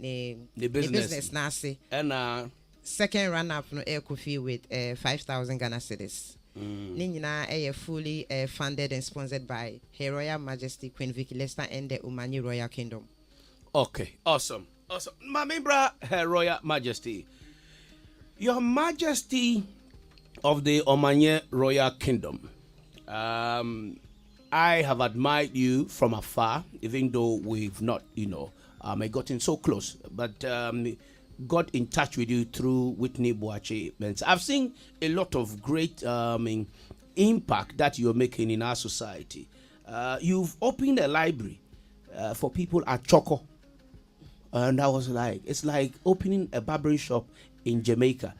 the business nasi. And second runner-up no Air Kofi with 5,000 Ghana cedis. Ni nyinaa fully funded and sponsored by Her Royal Majesty Queen Vickylextar and the Omanye Royal Kingdom. Okay, awesome. Mamibra, Her Royal Majesty. Your Majesty of the Omanye Royal Kingdom. I have admired you from afar, even though we've not, gotten so close. But got in touch with you through Whitney Boache. I've seen a lot of great impact that you're making in our society. You've opened a library for people at Chokor. And I was like, it's like opening a barbering shop in Jamaica.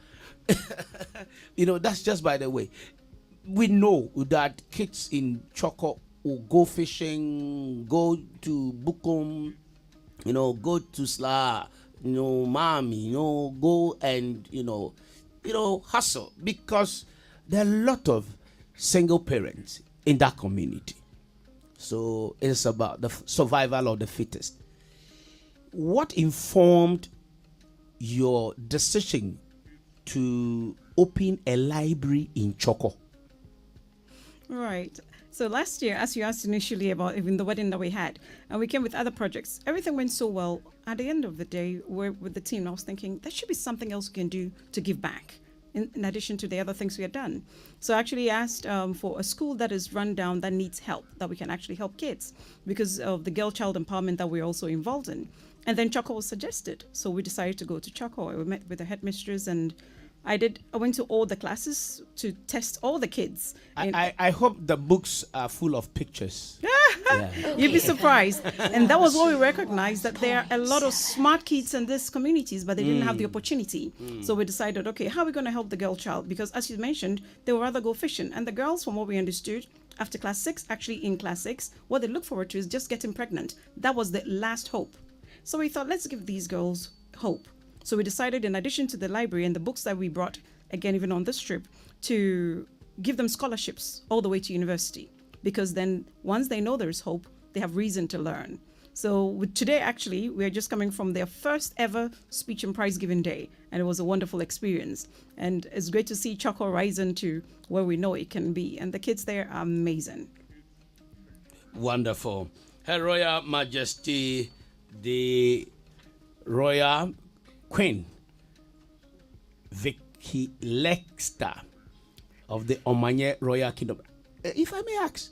That's just by the way. We know that kids in Chokor will go fishing, go to Bukum, go to Sla, Mami, go and, hustle, because there are a lot of single parents in that community. So it's about the survival of the fittest. What informed your decision to open a library in Chokor? Right. So last year, as you asked initially about even the wedding that we had, and we came with other projects, everything went so well. At the end of the day, we're with the team. I was thinking there should be something else we can do to give back, in addition to the other things we had done. So I actually asked for a school that is run down, that needs help, that we can actually help kids because of the girl child empowerment that we're also involved in. And then Chokor was suggested. So we decided to go to Chokor. We met with the headmistress, and I went to all the classes to test all the kids. I hope the books are full of pictures. Yeah. You'd be surprised. And that was what we recognized, that there are a lot of smart kids in these communities, but they didn't have the opportunity. So we decided, okay, how are we going to help the girl child? Because as you mentioned, they would rather go fishing. And the girls, from what we understood, after class 6, actually in class 6, what they look forward to is just getting pregnant. That was the last hope. So we thought, let's give these girls hope. So we decided, in addition to the library and the books that we brought, again, even on this trip, to give them scholarships all the way to university. Because then once they know there's hope, they have reason to learn. So today, actually, we're just coming from their first ever speech and prize giving day. And it was a wonderful experience. And it's great to see Chokor rise into where we know it can be. And the kids there are amazing. Wonderful. Her Royal Majesty, the Royal Queen Vickylextar of the Omanye Royal Kingdom. If I may ask,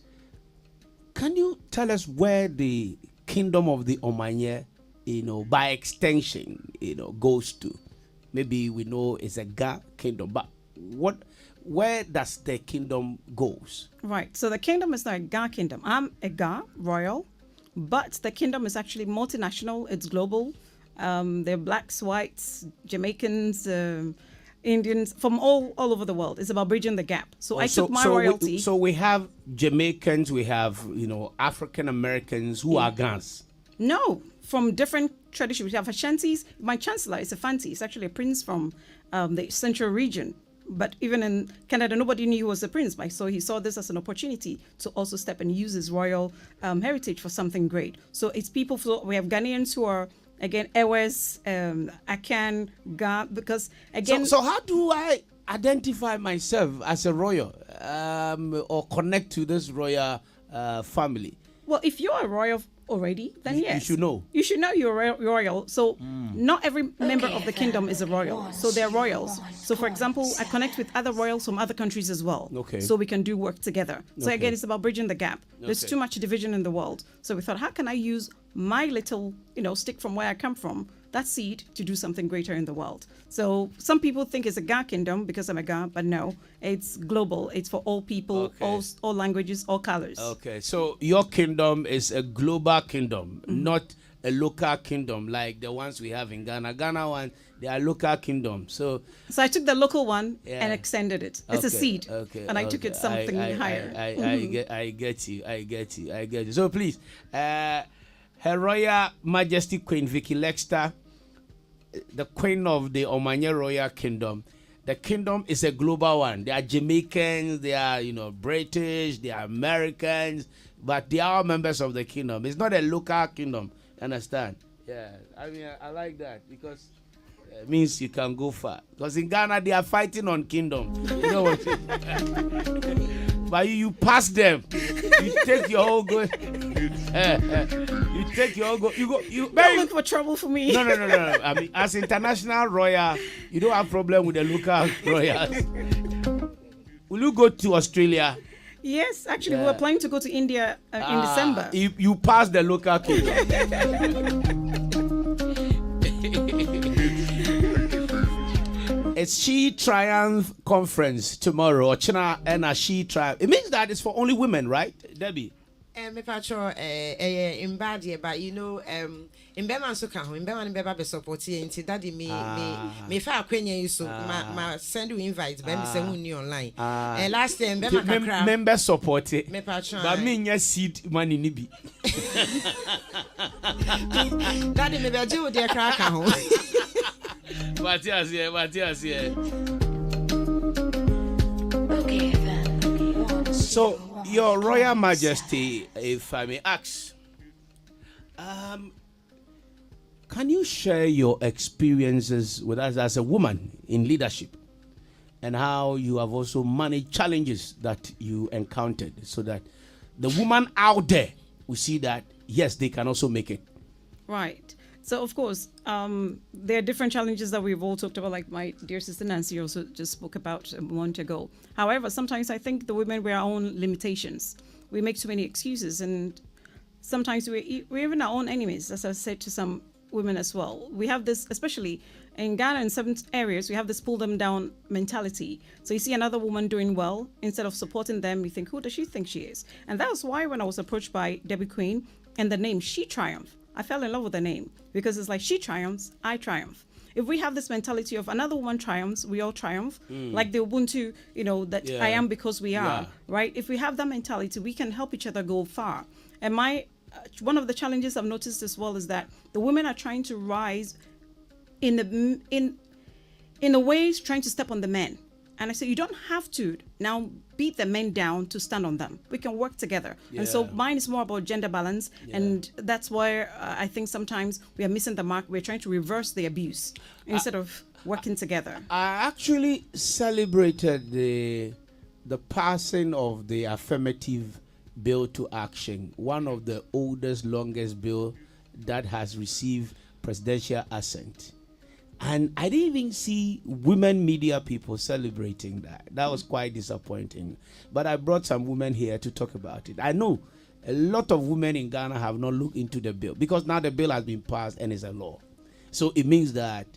can you tell us where the kingdom of the Omanye, by extension, goes to? Maybe we know it's a Ga kingdom, but where does the kingdom goes? Right. So the kingdom is not a Ga kingdom. I'm a Ga royal, but the kingdom is actually multinational. It's global. There are blacks, whites, Jamaicans, Indians from all over the world. It's about bridging the gap. So I took my royalty. So we have Jamaicans, we have African Americans who are Gans. No, from different traditions. We have Ashantis. My chancellor is a Fanti. He's actually a prince from the central region. But even in Canada, nobody knew he was a prince. So he saw this as an opportunity to also step and use his royal heritage for something great. So it's people. We have Ghanaians who are, again, Ewes, Akan, Ga, because again. So how do I identify myself as a royal or connect to this royal family? Well, if you're a royal already, then yes. You should know. You should know you're royal. So not every member of the kingdom is a royal. So they're royals. So for example, I connect with other royals from other countries as well. Okay. So we can do work together. So again, it's about bridging the gap. There's too much division in the world. So we thought, how can I use my little, stick from where I come from, that seed, to do something greater in the world? So some people think it's a Ga kingdom because I'm a Ga, but no, it's global. It's for all people, all languages, all colors. Okay, so your kingdom is a global kingdom, not a local kingdom like the ones we have in Ghana. Ghana one, they are local kingdoms. So I took the local one and extended it. It's a seed, and I took it something higher. I get you. So please, Her Royal Majesty Queen Vickylextar, the Queen of the Omanye Royal Kingdom. The kingdom is a global one. There are Jamaicans, there are British, there are Americans, but they are all members of the kingdom. It's not a local kingdom. Understand? Yeah, I mean, I like that because it means you can go far. Because in Ghana, they are fighting on kingdom. You know what? But you pass them. You take your whole go. You take your whole go. You Don't look for trouble for me. No. I mean, as international royal, you don't have problem with the local royals. Will you go to Australia? Yes, actually, we were planning to go to India in December. You pass the local kingdom. It's She Triumph Conference tomorrow. China and a She Triumph. It means that it's for only women, right, Debbie? Me patro in bad year, but you know in Beman so can in Beman Beba be support into daddy me fa akwenye you so ma send you invite be me say wunni online last time Bema kakra member support it me patro but me nya seed money ni bi daddy me be je wo de kra ka ho Matias here. Okay then. So, Your Royal Majesty, if I may ask, can you share your experiences with us as a woman in leadership and how you have also managed challenges that you encountered so that the woman out there will see that, yes, they can also make it? Right. So, of course, there are different challenges that we've all talked about, like my dear sister Nancy also just spoke about a moment ago. However, sometimes I think the women, we're our own limitations. We make too many excuses, and sometimes we're even our own enemies, as I said to some women as well. We have this, especially in Ghana in certain areas, we have this pull them down mentality. So you see another woman doing well, instead of supporting them, you think, who does she think she is? And that was why when I was approached by Debbie Queen and the name She Triumph, I fell in love with the name because it's like she triumphs, I triumph. If we have this mentality of another woman triumphs, we all triumph, like the Ubuntu, that I am because we are, right? If we have that mentality, we can help each other go far. And one of the challenges I've noticed as well is that the women are trying to rise in the ways trying to step on the men. And I say, you don't have to now beat the men down to stand on them. We can work together. Yeah. And so mine is more about gender balance. Yeah. And that's where I think sometimes we are missing the mark. We're trying to reverse the abuse instead of working together. I actually celebrated the passing of the affirmative bill to action, one of the oldest, longest bill that has received presidential assent. And I didn't even see women media people celebrating that. That was quite disappointing. But I brought some women here to talk about it. I know a lot of women in Ghana have not looked into the bill because now the bill has been passed and is a law. So it means that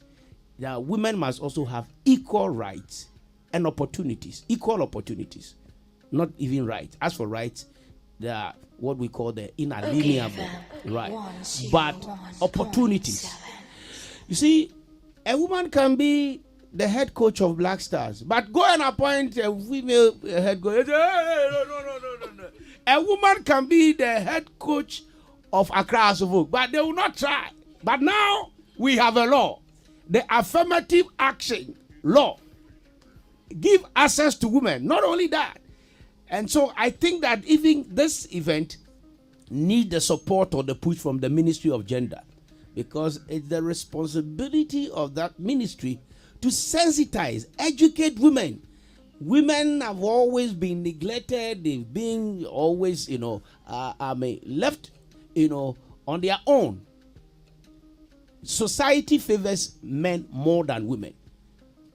women must also have equal rights and opportunities. Equal opportunities. Not even rights. As for rights, they are what we call the inalienable rights. But opportunities. You see, a woman can be the head coach of Black Stars, but go and appoint a female head coach. No. A woman can be the head coach of Accra Asofo, but they will not try. But now we have a law, the affirmative action law, give access to women. Not only that, and so I think that even this event need the support or the push from the Ministry of Gender. Because it's the responsibility of that ministry to sensitize, educate women. Women have always been neglected. They've been always, left, on their own. Society favors men more than women.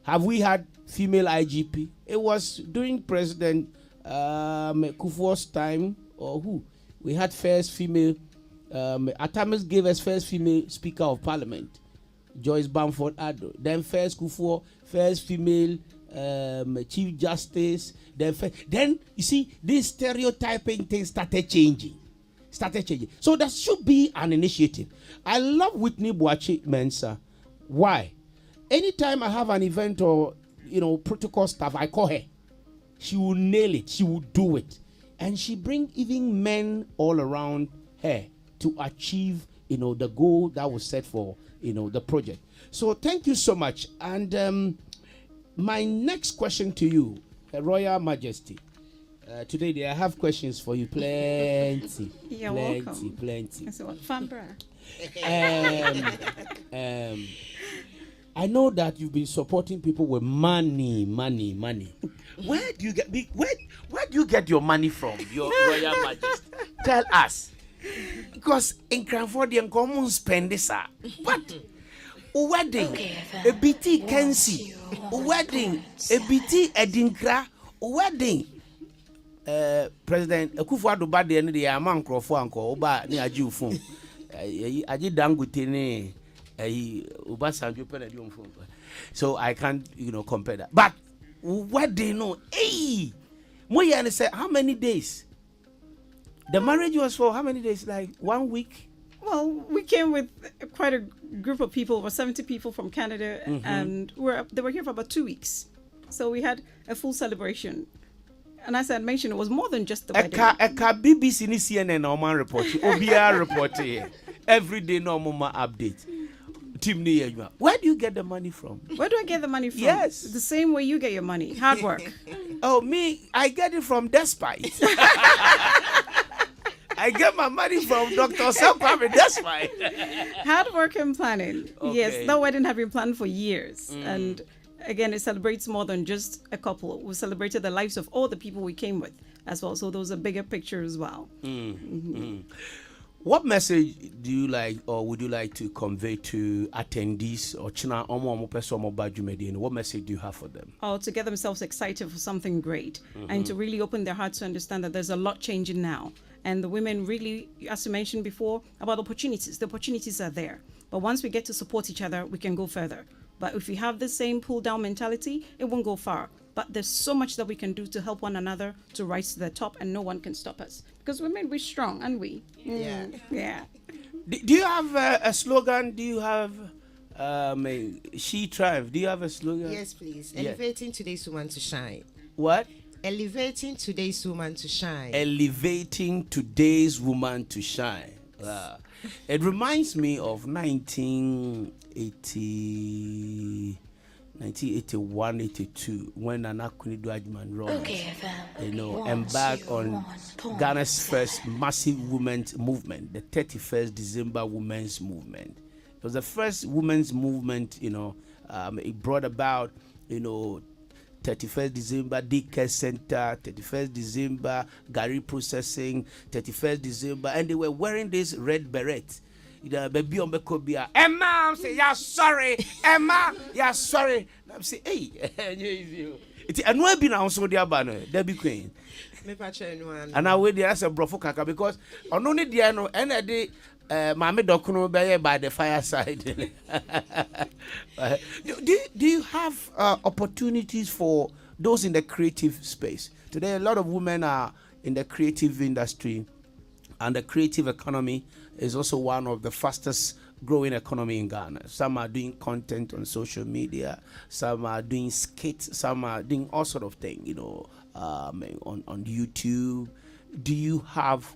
Have we had female IGP? It was during President Kufuor's time, or who? We had first female. Atamis gave us first female Speaker of Parliament, Joyce Bamford Addo. Then first Kufuor, first female Chief Justice. Then you see this stereotyping thing started changing. So there should be an initiative. I love Whitney Boachi Mensah. Why? Anytime I have an event or protocol stuff, I call her. She will nail it. She will do it, and she bring even men all around her to achieve, the goal that was set for, the project. So thank you so much. And my next question to you, Royal Majesty. Today I have questions for you, plenty. You're plenty, welcome. Plenty. Fun, I know that you've been supporting people with money. Where do you get your money from, Your Royal Majesty? Tell us. Because in Cranford, you can spend this. But wedding, a BT Kensi, wedding, a BT Edinkra, wedding. President Akufo-Addo ba de ne de amman krofo anko oba ne agi phone. Agi Dangote ne Obasanjo pena di phone. So I can't, compare that. But wedding no, Moyane said how many days? The marriage was for how many days? Like 1 week? Well, we came with quite a group of people, over 70 people from Canada, and they were here for about 2 weeks. So we had a full celebration. And as I mentioned, it was more than just the wedding. Eka BBC ni CNN Oman report. OBR report here. Every day no mama update. Team ni yejuma. Where do you get the money from? Where do I get the money from? Yes. The same way you get your money. Hard work. Oh, me, I get it from Despite. I get my money from Dr. Selkwame Despite. Hard work and planning. Okay. Yes, that wedding had been planned for years. And again, it celebrates more than just a couple. We celebrated the lives of all the people we came with as well. So those are bigger picture as well. What message do you like or would you like to convey to attendees or China Omo person What message do you have for them? Or to get themselves excited for something great and to really open their hearts to understand that there's a lot changing now. And the women really, as you mentioned before, about opportunities. The opportunities are there. But once we get to support each other, we can go further. But if we have the same pull-down mentality, it won't go far. But there's so much that we can do to help one another to rise to the top, and no one can stop us. Because women, we're strong, aren't we? Yeah. Yeah. Do you have a slogan? Do you have She Thrive? Do you have a slogan? Yes, please. Yeah. Elevating today's woman to shine. What? Elevating today's woman to shine. Elevating today's woman to shine. It reminds me of 1981, 82, when Nana Akufo-Addo embarked on Ghana's first massive women's movement, the 31st December Women's Movement. It was the first women's movement, it brought about, 31st December daycare center, 31st December Gary processing, 31st December, and they were wearing this red beret. Baby on Bekobia. Emma, say, yeah, sorry. Emma, yeah, sorry. I'm saying, hey, it's and we've been also the banner, Debbie Queen. And I wait there as a brofo kaka because on only the no and Mammy Dokuno by the fireside. Do you have opportunities for those in the creative space? Today, a lot of women are in the creative industry, and the creative economy is also one of the fastest growing economy in Ghana. Some are doing content on social media, some are doing skits, some are doing all sort of things, on YouTube. Do you have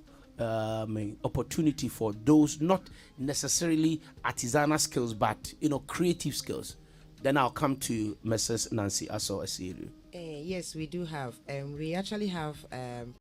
opportunity for those not necessarily artisanal skills, but creative skills? Then I'll come to Mrs. Nancy Aso Asiru. Yes, we do have. We actually have